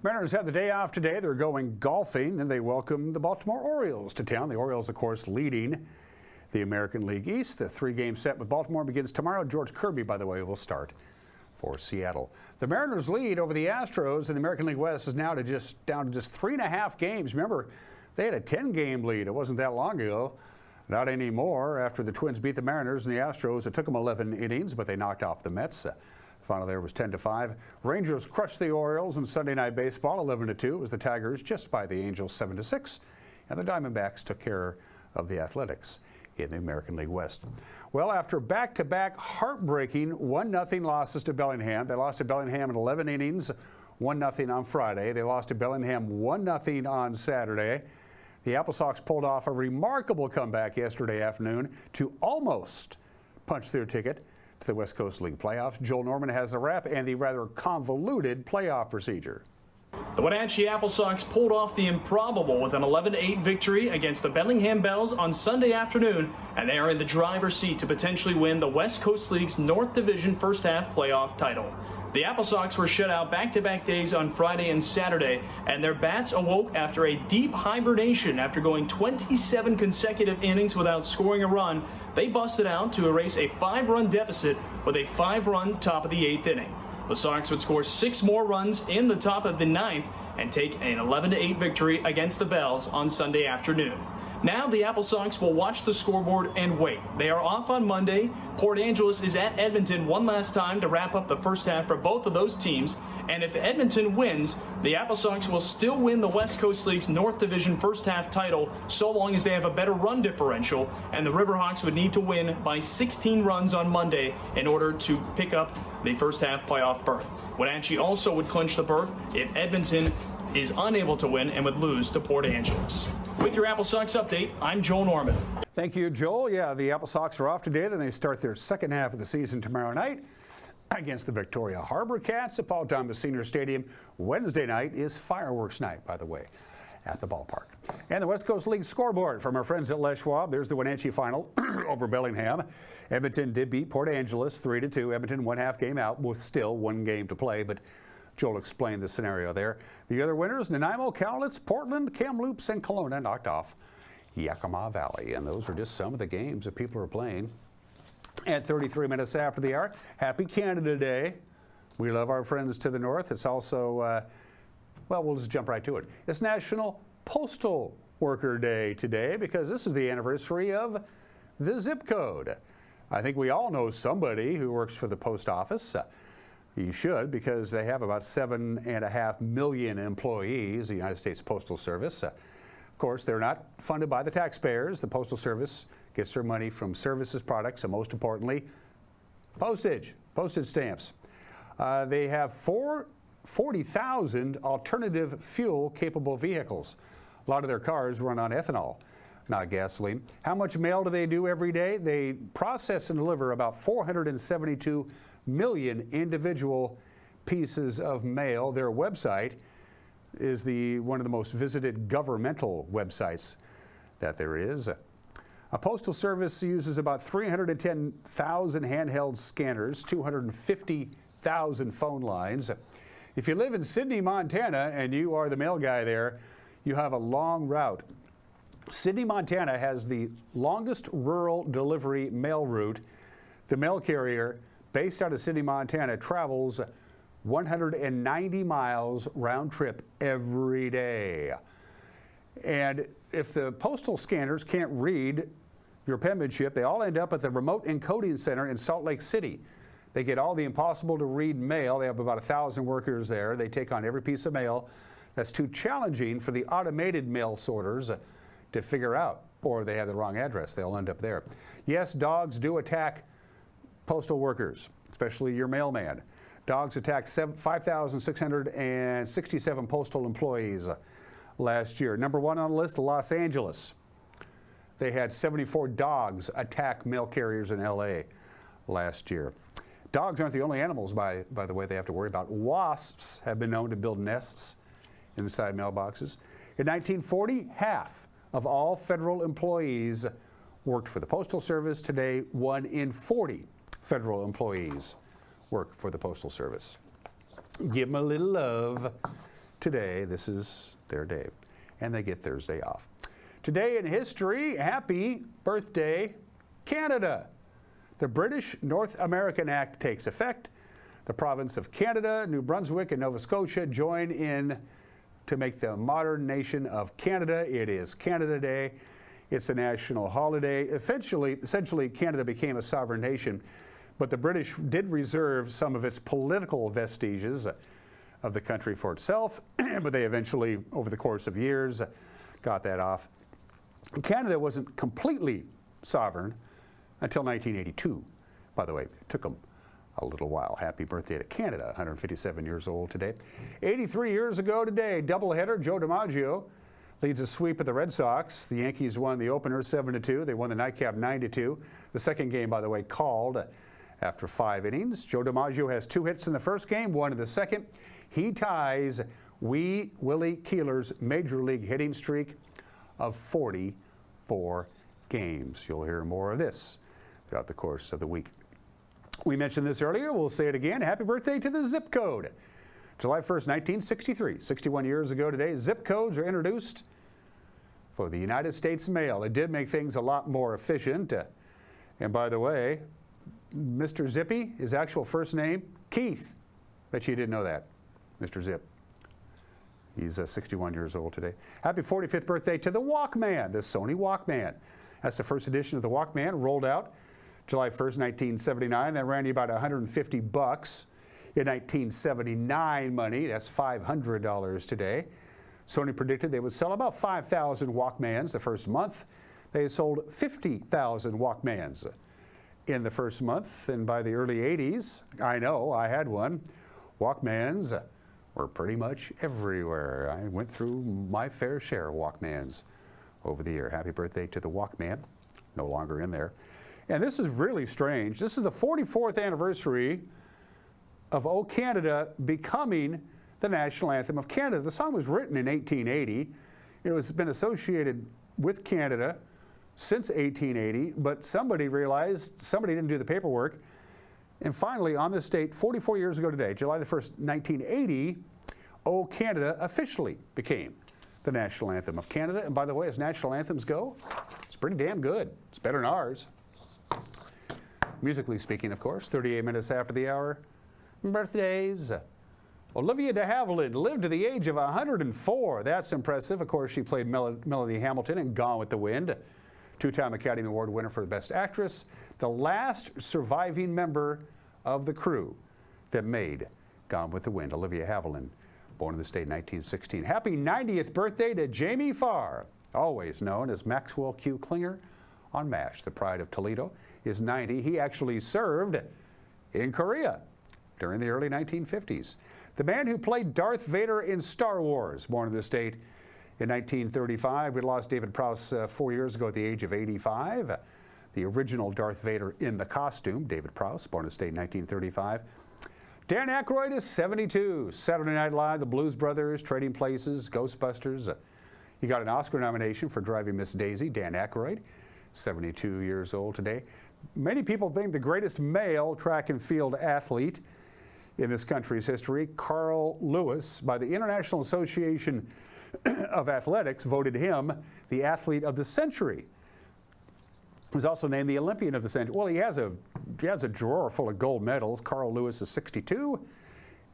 Mariners have the day off today. They're going golfing, and they welcome the Baltimore Orioles to town. The Orioles, of course, leading the American League East. The three-game set with Baltimore begins tomorrow. George Kirby, by the way, will start for Seattle. The Mariners' lead over the Astros in the American League West is now down to just 3.5 games. Remember, they had a 10-game lead. It wasn't that long ago. Not anymore. After the Twins beat the Mariners and the Astros, it took them 11 innings, but they knocked off the Mets. Final there was 10-5. Rangers crushed the Orioles in Sunday Night Baseball 11-2. It was the Tigers just by the Angels 7-6. And the Diamondbacks took care of the Athletics in the American League West. Well, after back-to-back heartbreaking 1-0 losses to Bellingham, they lost to Bellingham in 11 innings, 1-0 on Friday. They lost to Bellingham 1-0 on Saturday. The Apple Sox pulled off a remarkable comeback yesterday afternoon to almost punch their ticket to the West Coast League playoffs. Joel Norman has the wrap and the rather convoluted playoff procedure. The Wenatchee Apple Sox pulled off the improbable with an 11-8 victory against the Bellingham Bells on Sunday afternoon, and they are in the driver's seat to potentially win the West Coast League's North Division first half playoff title. The Apple Sox were shut out back-to-back days on Friday and Saturday, and their bats awoke after a deep hibernation. After going 27 consecutive innings without scoring a run, they busted out to erase a 5-run deficit with a 5-run top of the 8th inning. The Sox would score 6 more runs in the top of the 9th and take an 11-8 victory against the Bells on Sunday afternoon. Now the Apple Sox will watch the scoreboard and wait. They are off on Monday. Port Angeles is at Edmonton one last time to wrap up the first half for both of those teams. And if Edmonton wins, the Apple Sox will still win the West Coast League's North Division first half title so long as they have a better run differential. And the Riverhawks would need to win by 16 runs on Monday in order to pick up the first half playoff berth. Wenatchee also would clinch the berth if Edmonton is unable to win and would lose to Port Angeles. With your Apple Sox update, I'm Joel Norman. Thank you, Joel. Yeah, the Apple Sox are off today. Then they start their second half of the season tomorrow night against the Victoria Harbor Cats at Paul Thomas Senior Stadium. Wednesday night is fireworks night, by the way, at the ballpark. And the West Coast League scoreboard from our friends at Les Schwab. There's the Wenatchee final over Bellingham. Edmonton did beat Port Angeles 3-2. Edmonton 1/2 game out with still 1 game to play, but Joel explained the scenario there. The other winners, Nanaimo, Cowlitz, Portland, Kamloops, and Kelowna knocked off Yakima Valley. And those are just some of the games that people are playing. At 33 minutes after the hour, happy Canada Day. We love our friends to the north. It's also, well, we'll just jump right to it. It's National Postal Worker Day today because this is the anniversary of the zip code. I think we all know somebody who works for the post office. You should, because they have about 7.5 million employees, the United States Postal Service. Of course, they're not funded by the taxpayers. The Postal Service gets their money from services, products, and most importantly, postage stamps. They have 40,000 alternative fuel-capable vehicles. A lot of their cars run on ethanol, not gasoline. How much mail do they do every day? They process and deliver about 472 million individual pieces of mail. Their website is one of the most visited governmental websites that there is. A postal service uses about 310,000 handheld scanners, 250,000 phone lines. If you live in Sidney, Montana, and you are the mail guy there, you have a long route. Sidney, Montana has the longest rural delivery mail route. The mail carrier, based out of Sidney, Montana, travels 190 miles round trip every day. And if the postal scanners can't read your penmanship, they all end up at the remote encoding center in Salt Lake City. They get all the impossible to read mail. They have about 1,000 workers there. They take on every piece of mail that's too challenging for the automated mail sorters to figure out, or they have the wrong address. They'll end up there. Yes, dogs do attack postal workers, especially your mailman. Dogs attacked 5,667 postal employees last year. Number 1 on the list, Los Angeles. They had 74 dogs attack mail carriers in LA last year. Dogs aren't the only animals, by the way, they have to worry about. Wasps have been known to build nests inside mailboxes. In 1940, half of all federal employees worked for the Postal Service. Today, 1 in 40 federal employees work for the Postal Service. Give them a little love today. This is their day, and they get Thursday off. Today in history, happy birthday, Canada. The British North American Act takes effect. The province of Canada, New Brunswick, and Nova Scotia join in to make the modern nation of Canada. It is Canada Day. It's a national holiday. Essentially, Canada became a sovereign nation, but the British did reserve some of its political vestiges of the country for itself, but they eventually, over the course of years, got that off. Canada wasn't completely sovereign until 1982. By the way, it took them a little while. Happy birthday to Canada, 157 years old today. 83 years ago today, doubleheader, Joe DiMaggio leads a sweep of the Red Sox. The Yankees won the opener 7-2. They won the nightcap 9-2. The second game, by the way, called after 5 innings. Joe DiMaggio has 2 hits in the first game, 1 in the second. He ties Willie Keeler's major league hitting streak of 44 games. You'll hear more of this throughout the course of the week. We mentioned this earlier. We'll say it again. Happy birthday to the zip code. July 1st, 1963, 61 years ago today, zip codes were introduced for the United States mail. It did make things a lot more efficient. And by the way, Mr. Zippy, his actual first name, Keith. Bet you didn't know that, Mr. Zip. He's 61 years old today. Happy 45th birthday to the Walkman, the Sony Walkman. That's the first edition of the Walkman, rolled out July 1st, 1979. That ran you about $150. In 1979 money, that's $500 today. Sony predicted they would sell about 5,000 Walkmans the first month. They sold 50,000 Walkmans in the first month, and by the early 80s, I know, I had one, Walkmans were pretty much everywhere. I went through my fair share of Walkmans over the year. Happy birthday to the Walkman, no longer in there. And this is really strange. This is the 44th anniversary of O Canada becoming the national anthem of Canada. The song was written in 1880. It has been associated with Canada since 1880, but somebody realized somebody didn't do the paperwork. And finally, on this date, 44 years ago today, July the 1st, 1980, O Canada officially became the national anthem of Canada. And by the way, as national anthems go, it's pretty damn good. It's better than ours. Musically speaking, of course, 38 minutes after the hour. Birthdays. Olivia de Havilland lived to the age of 104. That's impressive. Of course, she played Melody Hamilton in Gone with the Wind. 2-time Academy Award winner for the Best Actress. The last surviving member of the crew that made Gone with the Wind. Olivia Havilland, born in the state in 1916. Happy 90th birthday to Jamie Farr, always known as Maxwell Q. Klinger on MASH. The Pride of Toledo is 90. He actually served in Korea during the early 1950s. The man who played Darth Vader in Star Wars, born in the state in 1935. We lost David Prowse 4 years ago at the age of 85. The original Darth Vader in the costume, David Prowse, born in the state in 1935. Dan Aykroyd is 72. Saturday Night Live, The Blues Brothers, Trading Places, Ghostbusters. He got an Oscar nomination for Driving Miss Daisy. Dan Aykroyd, 72 years old today. Many people think the greatest male track and field athlete in this country's history, Carl Lewis, by the International Association of Athletics, voted him the athlete of the century. He was also named the Olympian of the century. Well, he has a drawer full of gold medals. Carl Lewis is 62,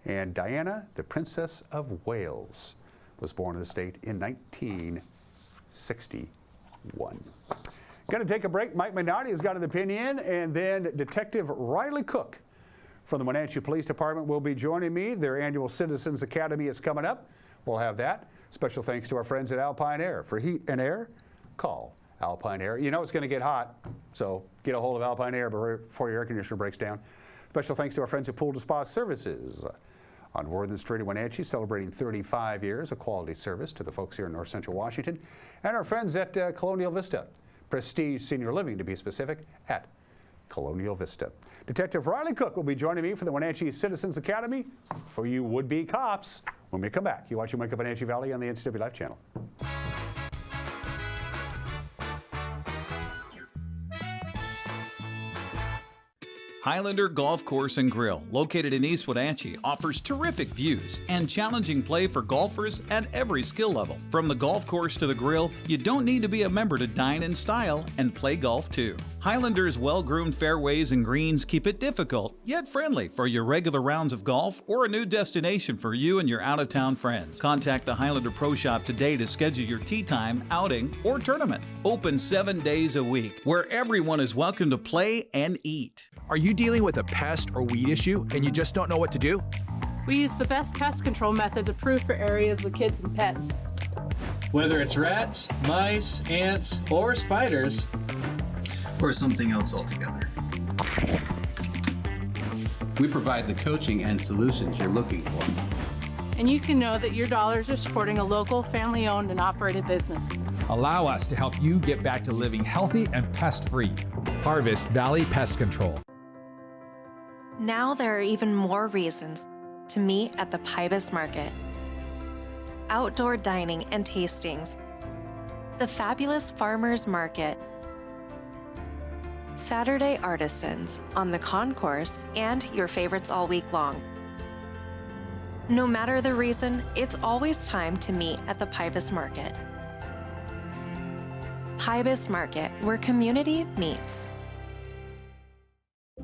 and Diana, the Princess of Wales, was born in the state in 1961. Going to take a break. Mike Minotti has got an opinion, and then Detective Riley Cook from the Wenatchee Police Department will be joining me. Their annual Citizens Academy is coming up. We'll have that. Special thanks to our friends at Alpine Air. For heat and air, call Alpine Air. You know it's going to get hot, so get a hold of Alpine Air before your air conditioner breaks down. Special thanks to our friends at Pool to Spa Services on Worthen Street in Wenatchee, celebrating 35 years of quality service to the folks here in North Central Washington and our friends at Colonial Vista. Prestige Senior Living, to be specific, at Colonial Vista. Detective Riley Cook will be joining me for the Wenatchee Citizens Academy for you would-be cops when we come back. You're watching Wake Up Wenatchee Valley on the NCW Life Channel. Highlander Golf Course and Grill, located in East Wenatchee, offers terrific views and challenging play for golfers at every skill level. From the golf course to the grill, you don't need to be a member to dine in style and play golf too. Highlander's well-groomed fairways and greens keep it difficult, yet friendly for your regular rounds of golf or a new destination for you and your out-of-town friends. Contact the Highlander Pro Shop today to schedule your tee time, outing, or tournament. Open 7 days a week, where everyone is welcome to play and eat. Are you dealing with a pest or weed issue and you just don't know what to do? We use the best pest control methods approved for areas with kids and pets. Whether it's rats, mice, ants, or spiders, or something else altogether, we provide the coaching and solutions you're looking for. And you can know that your dollars are supporting a local, family-owned and operated business. Allow us to help you get back to living healthy and pest-free. Harvest Valley Pest Control. Now there are even more reasons to meet at the Pybus Market. Outdoor dining and tastings, the fabulous Farmers Market, Saturday artisans on the concourse, and your favorites all week long. No matter the reason, it's always time to meet at the Pybus Market. Pybus Market, where community meets.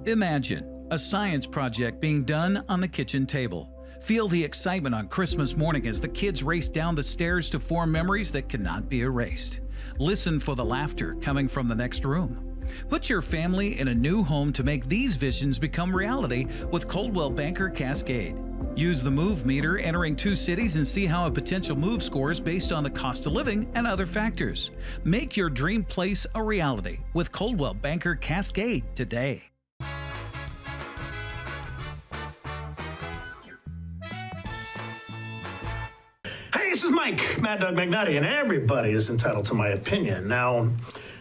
Imagine a science project being done on the kitchen table. Feel the excitement on Christmas morning as the kids race down the stairs to form memories that cannot be erased. Listen for the laughter coming from the next room. Put your family in a new home to make these visions become reality with Coldwell Banker Cascade. Use the Move Meter entering 2 cities and see how a potential move scores based on the cost of living and other factors. Make your dream place a reality with Coldwell Banker Cascade today. This is Mike, Mad Dog McNutty, and everybody is entitled to my opinion. Now,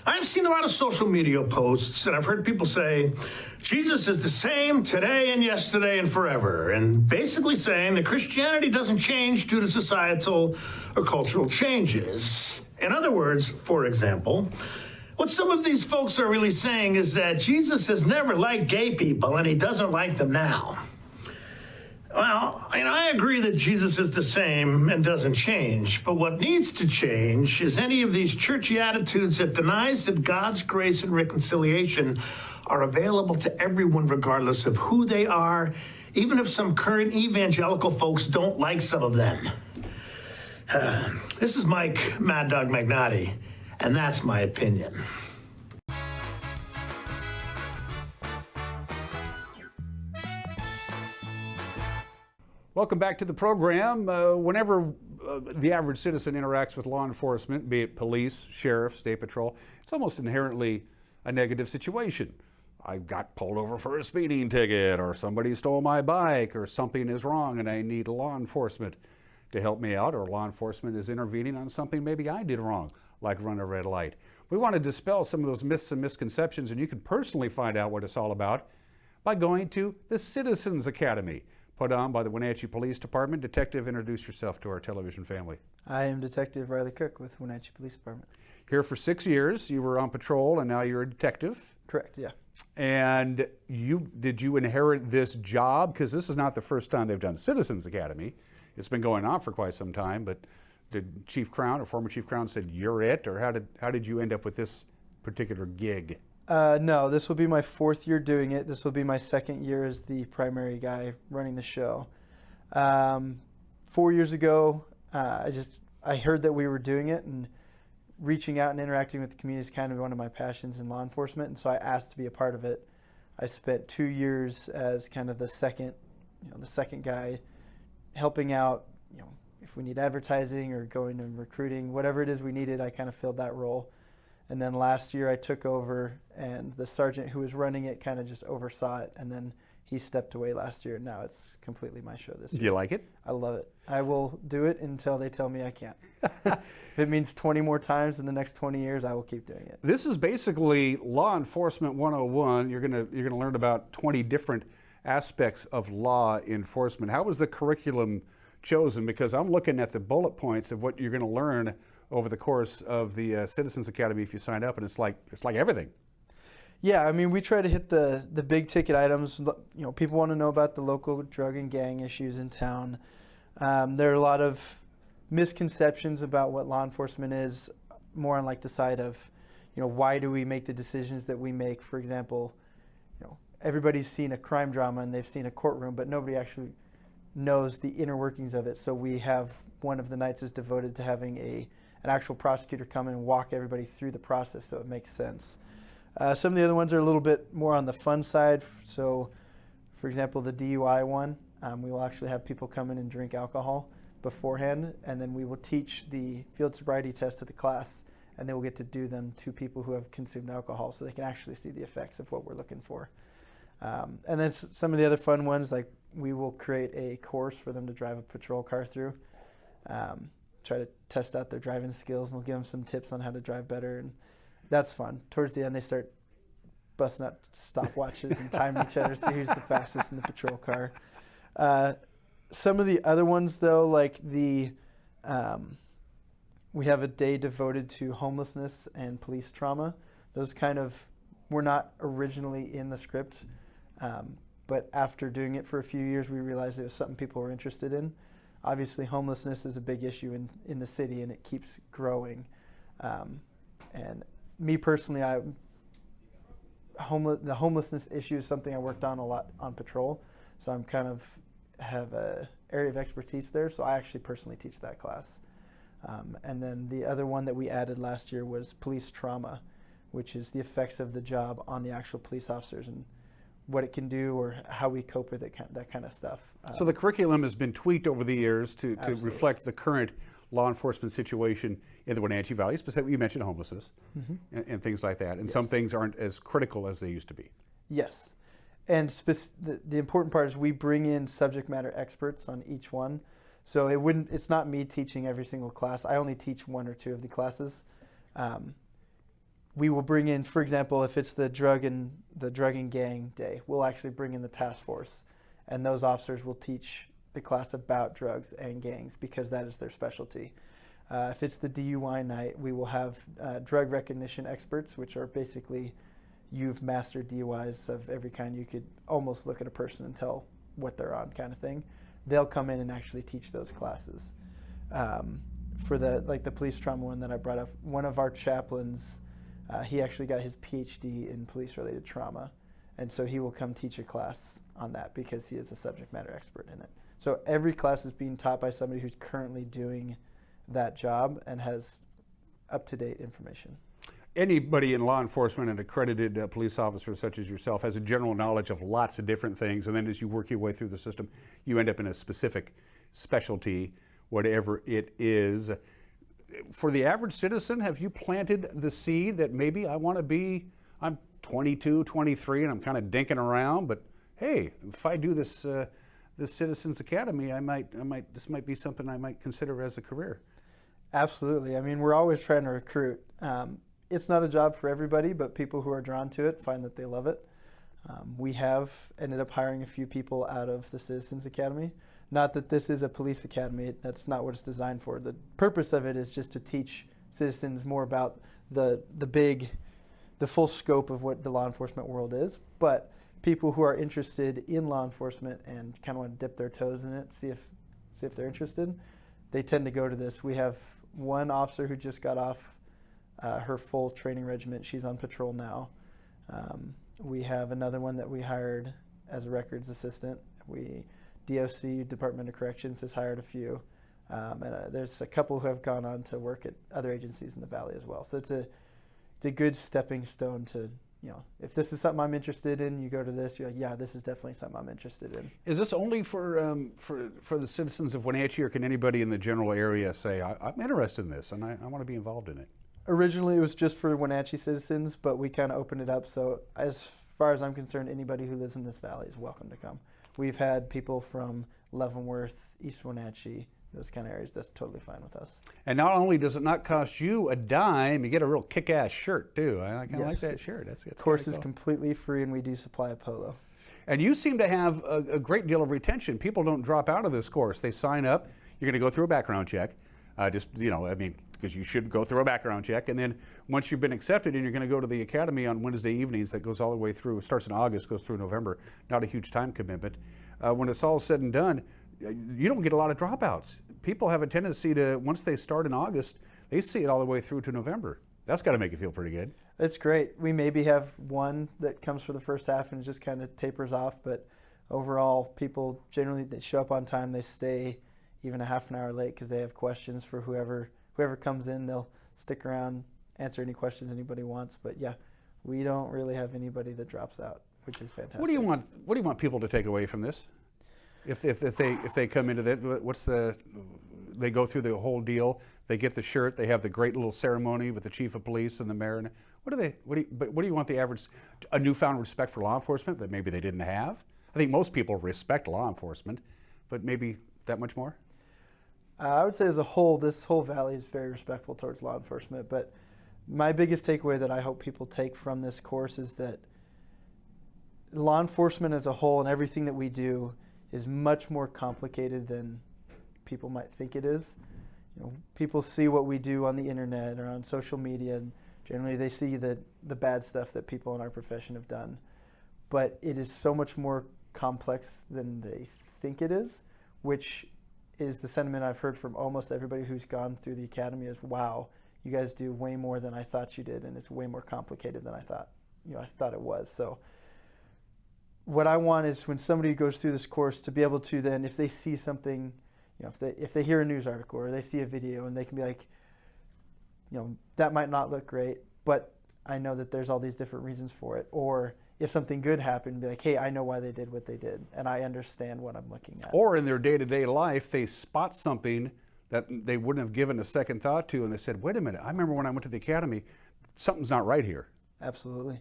I've seen a lot of social media posts, and I've heard people say, Jesus is the same today and yesterday and forever, and basically saying that Christianity doesn't change due to societal or cultural changes. In other words, for example, what some of these folks are really saying is that Jesus has never liked gay people, and he doesn't like them now. Well, I agree that Jesus is the same and doesn't change, but what needs to change is any of these churchy attitudes that denies that God's grace and reconciliation are available to everyone regardless of who they are, even if some current evangelical folks don't like some of them. This is Mike, Mad Dog McNutty, and that's my opinion. Welcome back to the program. Whenever the average citizen interacts with law enforcement, be it police, sheriff, state patrol, it's almost inherently a negative situation. I got pulled over for a speeding ticket, or somebody stole my bike, or something is wrong and I need law enforcement to help me out, or law enforcement is intervening on something maybe I did wrong, like run a red light. We want to dispel some of those myths and misconceptions, and you can personally find out what it's all about by going to the Citizens Academy, put on by the Wenatchee Police Department. Detective, introduce yourself to our television family. I am Detective Riley Cook with Wenatchee Police Department. Here for 6 years. You were on patrol and now you're a detective. Correct, yeah. And did you inherit this job? Because this is not the first time they've done Citizens Academy. It's been going on for quite some time, but did Chief Crown or former Chief Crown said you're it, or how did you end up with this particular gig? No, this will be my 4th year doing it. This will be my 2nd year as the primary guy running the show. 4 years ago, I heard that we were doing it, and reaching out and interacting with the community is kind of one of my passions in law enforcement, and so I asked to be a part of it. I spent 2 years as kind of the second guy, helping out, if we need advertising or going and recruiting, whatever it is we needed, I kind of filled that role. And then last year I took over, and the sergeant who was running it kind of just oversaw it, and then he stepped away last year, and now it's completely my show this year. Do you like it? I love it. I will do it until they tell me I can't. If it means 20 more times in the next 20 years, I will keep doing it. This is basically Law Enforcement 101. You're gonna learn about 20 different aspects of law enforcement. How was the curriculum chosen? Because I'm looking at the bullet points of what you're going to learn over the course of the Citizens Academy if you sign up, and it's like everything. Yeah, I mean, we try to hit the big ticket items. You know, people want to know about the local drug and gang issues in town. There are a lot of misconceptions about what law enforcement is, more on like the side of, you know, why do we make the decisions that we make? For example, you know, everybody's seen a crime drama and they've seen a courtroom, but nobody actually knows the inner workings of it. So we have one of the nights is devoted to having an actual prosecutor come in and walk everybody through the process so it makes sense. Some of the other ones are a little bit more on the fun side. So, for example, the DUI one, we will actually have people come in and drink alcohol beforehand, and then we will teach the field sobriety test to the class, and they will get to do them to people who have consumed alcohol so they can actually see the effects of what we're looking for. And then some of the other fun ones, like we will create a course for them to drive a patrol car through, try to test out their driving skills, and we'll give them some tips on how to drive better, and that's fun. Towards the end, they start busting out stopwatches and timing each other to see who's the fastest in the patrol car. Some of the other ones, though, like we have a day devoted to homelessness and police trauma. Those kind of were not originally in the script, but after doing it for a few years, we realized it was something people were interested in. Obviously, homelessness is a big issue in the city, and it keeps growing. And me personally, the homelessness issue is something I worked on a lot on patrol, so I'm kind of have a area of expertise there, so I actually personally teach that class. And then the other one that we added last year was police trauma, which is the effects of the job on the actual police officers and what it can do or how we cope with it, that kind of stuff. So the curriculum has been tweaked over the years to reflect the current law enforcement situation in the Wenatchee Valley. Specifically, you mentioned homelessness and things like that, and some things aren't as critical as they used to be. Yes, and the important part is we bring in subject matter experts on each one. So it's not me teaching every single class. I only teach one or two of the classes. We will bring in, for example, if it's the drug and gang day, we'll actually bring in the task force, and those officers will teach the class about drugs and gangs because that is their specialty. If it's the DUI night, we will have drug recognition experts, which are basically you've mastered DUIs of every kind. You could almost look at a person and tell what they're on, kind of thing. They'll come in and actually teach those classes. For the police trauma one that I brought up, one of our chaplains, he actually got his PhD in police-related trauma, and so he will come teach a class on that because he is a subject matter expert in it. So every class is being taught by somebody who's currently doing that job and has up-to-date information. Anybody in law enforcement, an accredited police officer such as yourself, has a general knowledge of lots of different things, and then as you work your way through the system, you end up in a specific specialty, whatever it is. For the average citizen, have you planted the seed that maybe I'm 22, 23, and I'm kind of dinking around, but hey, if I do this Citizens Academy, this might be something I might consider as a career? Absolutely. I mean, we're always trying to recruit. It's not a job for everybody, but people who are drawn to it find that they love it. We have ended up hiring a few people out of the Citizens Academy. Not that this is a police academy, that's not what it's designed for. The purpose of it is just to teach citizens more about the full scope of what the law enforcement world is. But people who are interested in law enforcement and kind of want to dip their toes in it, see if they're interested, they tend to go to this. We have one officer who just got off her full training regiment. She's on patrol now. We have another one that we hired as a records assistant. DOC, Department of Corrections, has hired a few. And there's a couple who have gone on to work at other agencies in the Valley as well. So it's a good stepping stone to, if this is something I'm interested in, you go to this, you're like, yeah, this is definitely something I'm interested in. Is this only for the citizens of Wenatchee, or can anybody in the general area say, I'm interested in this and I want to be involved in it? Originally, it was just for Wenatchee citizens, but we kind of opened it up. So as far as I'm concerned, anybody who lives in this valley is welcome to come. We've had people from Leavenworth, East Wenatchee, those kind of areas. That's totally fine with us. And not only does it not cost you a dime, you get a real kick-ass shirt too. I kind of like that shirt. That's course cool. Is completely free, and we do supply a polo. And you seem to have a great deal of retention. People don't drop out of this course. They sign up. You're going to go through a background check. Because you should go through a background check. And then once you've been accepted, and you're going to go to the academy on Wednesday evenings, that goes all the way through. It starts in August, goes through November. Not a huge time commitment. When it's all said and done, you don't get a lot of dropouts. People have a tendency to, once they start in August, they see it all the way through to November. That's got to make you feel pretty good. It's great. We maybe have one that comes for the first half and just kind of tapers off, but overall, people generally, they show up on time. They stay even a half an hour late because they have questions for whoever comes in. They'll stick around, answer any questions anybody wants. But yeah, we don't really have anybody that drops out, which is fantastic. What do you want people to take away from this? If they come into that, they go through the whole deal. They get the shirt. They have the great little ceremony with the chief of police and the mayor. And what do you want the average? A newfound respect for law enforcement that maybe they didn't have. I think most people respect law enforcement, but maybe that much more. I would say as a whole, this whole valley is very respectful towards law enforcement. But my biggest takeaway that I hope people take from this course is that law enforcement as a whole and everything that we do is much more complicated than people might think it is. People see what we do on the internet or on social media, and generally they see the bad stuff that people in our profession have done. But it is so much more complex than they think it is, which is the sentiment I've heard from almost everybody who's gone through the academy is, wow, you guys do way more than I thought you did, and it's way more complicated than I thought it was. So what I want is when somebody goes through this course to be able to then, if they see something, if they hear a news article or they see a video, and they can be like, that might not look great, but I know that there's all these different reasons for it. Or if something good happened, be like, hey, I know why they did what they did, and I understand what I'm looking at. Or in their day-to-day life, they spot something that they wouldn't have given a second thought to, and they said, wait a minute, I remember when I went to the academy, something's not right here. Absolutely.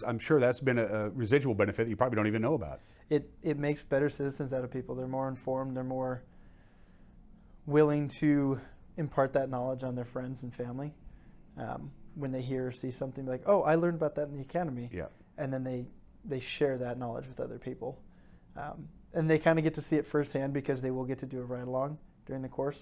I'm sure that's been a residual benefit that you probably don't even know about. It makes better citizens out of people. They're more informed. They're more willing to impart that knowledge on their friends and family. When they hear or see something like, oh, I learned about that in the academy. Yeah. And then they share that knowledge with other people. And they kind of get to see it firsthand because they will get to do a ride-along during the course.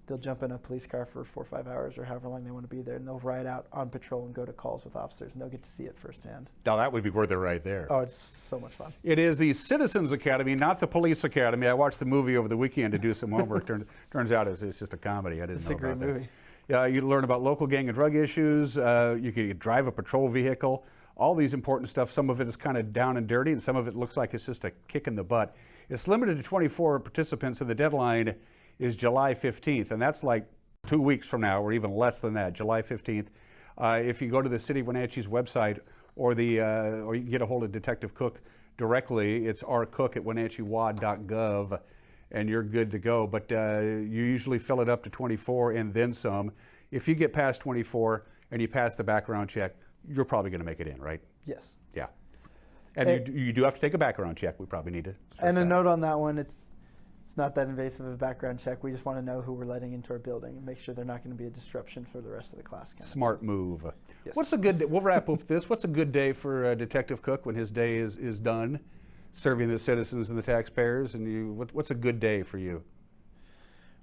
They'll jump in a police car for 4 or 5 hours or however long they want to be there, and they'll ride out on patrol and go to calls with officers, and they'll get to see it firsthand. Now that would be worth it right there. Oh, it's so much fun. It is the Citizens Academy, not the Police Academy. I watched the movie over the weekend to do some homework. Turns out it's just a comedy. I didn't know about that. It's a great movie. Yeah, you learn about local gang and drug issues. You can drive a patrol vehicle. All these important stuff. Some of it is kind of down and dirty, and some of it looks like it's just a kick in the butt. It's limited to 24 participants, and the deadline is July 15th, and that's like 2 weeks from now, or even less than that, July 15th. If you go to the City of Wenatchee's website, or you can get a hold of Detective Cook directly, it's rcook@wenatcheewad.gov, and you're good to go. But you usually fill it up to 24 and then some. If you get past 24 and you pass the background check, you're probably going to make it in, right? Yes. Yeah. And you do have to take a background check. We probably need to stress And a that. note on that one, it's not that invasive of a background check. We just want to know who we're letting into our building and make sure they're not going to be a disruption for the rest of the class. Smart move. Yes. What's a good day? We'll wrap up this. What's a good day for Detective Cook when his day is done, serving the citizens and the taxpayers? And what's a good day for you?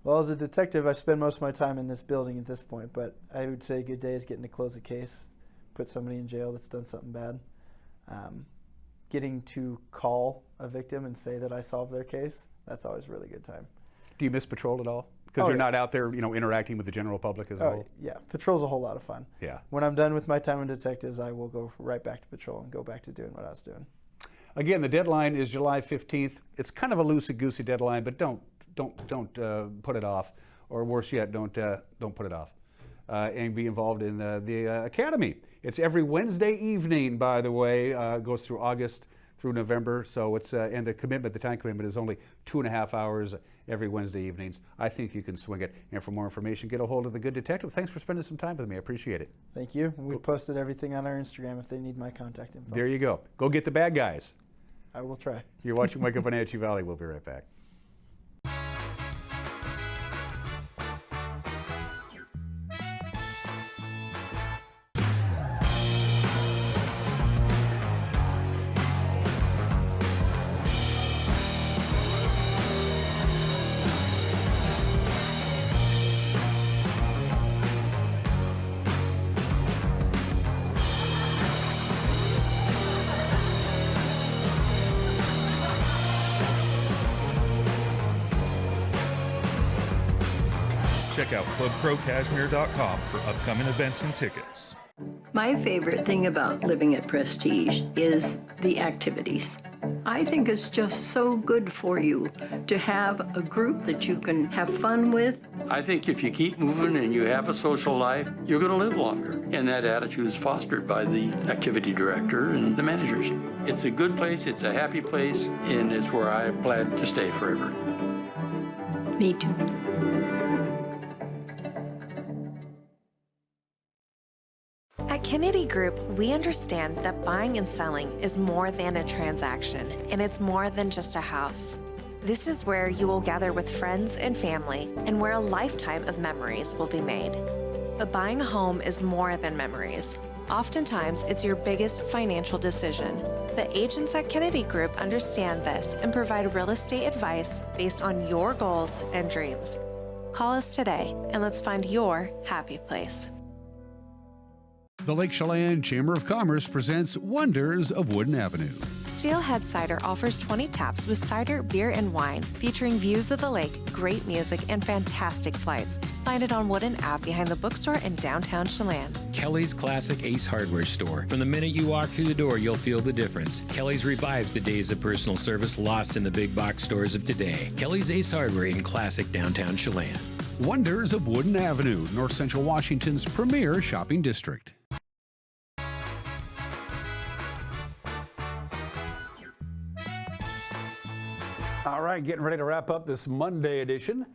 Well, as a detective, I spend most of my time in this building at this point, but I would say a good day is getting to close a case, put somebody in jail that's done something bad. Getting to call a victim and say that I solved their case, that's always a really good time. Do you miss patrol at all? Because you're not out there, interacting with the general public as a whole? Yeah, patrol's a whole lot of fun. Yeah. When I'm done with my time in detectives, I will go right back to patrol and go back to doing what I was doing. Again, the deadline is July 15th. It's kind of a loosey-goosey deadline, but don't put it off, or worse yet, don't put it off, and be involved in the academy. It's every Wednesday evening, by the way. Goes through August through November. So it's and the commitment, the time commitment, is only 2.5 hours every Wednesday evenings. I think you can swing it. And for more information, get a hold of the Good Detective. Thanks for spending some time with me. I appreciate it. Thank you. We posted everything on our Instagram if they need my contact info. There you go. Go get the bad guys. I will try. You're watching Wake Up Wenatchee Valley. We'll be right back. Check out ClubCrowCashmere.com for upcoming events and tickets. My favorite thing about living at Prestige is the activities. I think it's just so good for you to have a group that you can have fun with. I think if you keep moving and you have a social life, you're going to live longer. And that attitude is fostered by the activity director and the managers. It's a good place, it's a happy place, and it's where I plan to stay forever. Me too. At Kennedy Group, we understand that buying and selling is more than a transaction, and it's more than just a house. This is where you will gather with friends and family, and where a lifetime of memories will be made. But buying a home is more than memories. Oftentimes, it's your biggest financial decision. The agents at Kennedy Group understand this and provide real estate advice based on your goals and dreams. Call us today, and let's find your happy place. The Lake Chelan Chamber of Commerce presents Wonders of Wooden Avenue. Steelhead Cider offers 20 taps with cider, beer, and wine, featuring views of the lake, great music, and fantastic flights. Find it on Wooden Ave behind the bookstore in downtown Chelan. Kelly's Classic Ace Hardware Store. From the minute you walk through the door, you'll feel the difference. Kelly's revives the days of personal service lost in the big box stores of today. Kelly's Ace Hardware in classic downtown Chelan. Wonders of Wooden Avenue, North Central Washington's premier shopping district. All right, getting ready to wrap up this Monday edition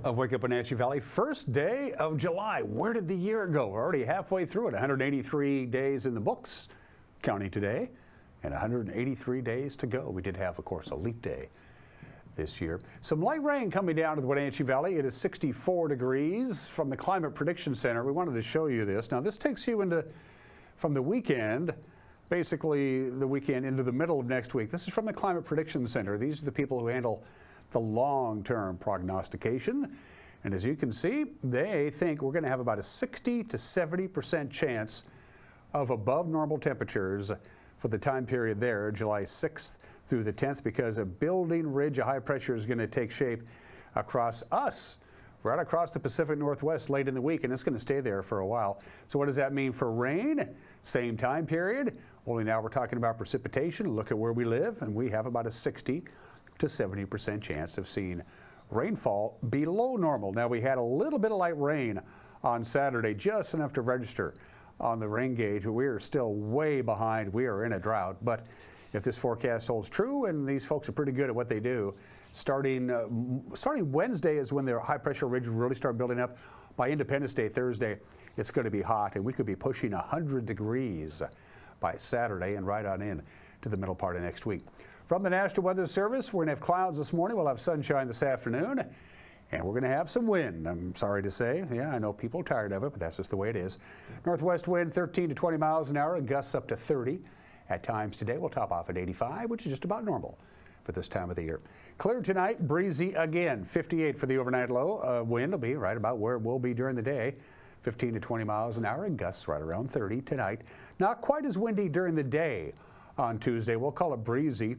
of Wake Up Wenatchee Valley. First day of July. Where did the year go? We're already halfway through it. 183 days in the books, counting today, and 183 days to go. We did have, of course, a leap day this year. Some light rain coming down to the Wenatchee Valley. It is 64 degrees from the Climate Prediction Center. We wanted to show you this. Now, this takes you from the weekend, basically the weekend into the middle of next week. This is from the Climate Prediction Center. These are the people who handle the long-term prognostication. And as you can see, they think we're going to have about a 60 to 70% chance of above normal temperatures for the time period there, July 6th through the 10th, because a building ridge of high pressure is going to take shape across us, right across the Pacific Northwest late in the week, and it's going to stay there for a while. So what does that mean for rain? Same time period, only now we're talking about precipitation. Look at where we live, and we have about a 60 to 70% chance of seeing rainfall below normal. Now, we had a little bit of light rain on Saturday, just enough to register on the rain gauge, but we are still way behind. We are in a drought. But if this forecast holds true, and these folks are pretty good at what they do, starting Wednesday is when their high pressure ridge will really start building up. By Independence Day, Thursday, it's going to be hot, and we could be pushing 100 degrees by Saturday and right on in to the middle part of next week. From the National Weather Service, we're going to have clouds this morning. We'll have sunshine this afternoon, and we're going to have some wind, I'm sorry to say. Yeah, I know people are tired of it, but that's just the way it is. Northwest wind 13 to 20 miles an hour, gusts up to 30 at times today. We'll top off at 85, which is just about normal for this time of the year. Clear tonight, breezy again. 58 for the overnight low. Wind will be right about where it will be during the day. 15 to 20 miles an hour, and gusts right around 30 tonight. Not quite as windy during the day on Tuesday. We'll call it breezy.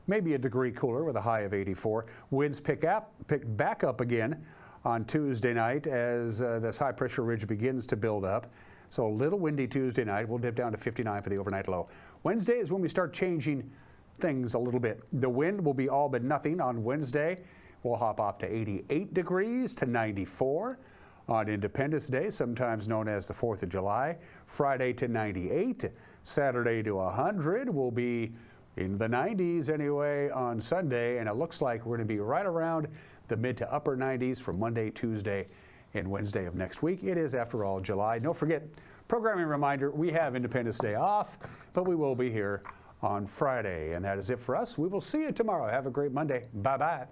Maybe a degree cooler with a high of 84. Winds pick back up again on Tuesday night as this high pressure ridge begins to build up. So a little windy Tuesday night. We'll dip down to 59 for the overnight low. Wednesday is when we start changing things a little bit. The wind will be all but nothing on Wednesday. We'll hop up to 88 degrees to 94 on Independence Day, sometimes known as the 4th of July. Friday to 98. Saturday to 100 will be in the 90s anyway on Sunday, and it looks like we're going to be right around the mid to upper 90s for Monday, Tuesday, and Wednesday of next week. It is, after all, July. Don't forget, programming reminder, we have Independence Day off, but we will be here on Friday. And that is it for us. We will see you tomorrow. Have a great Monday. Bye-bye.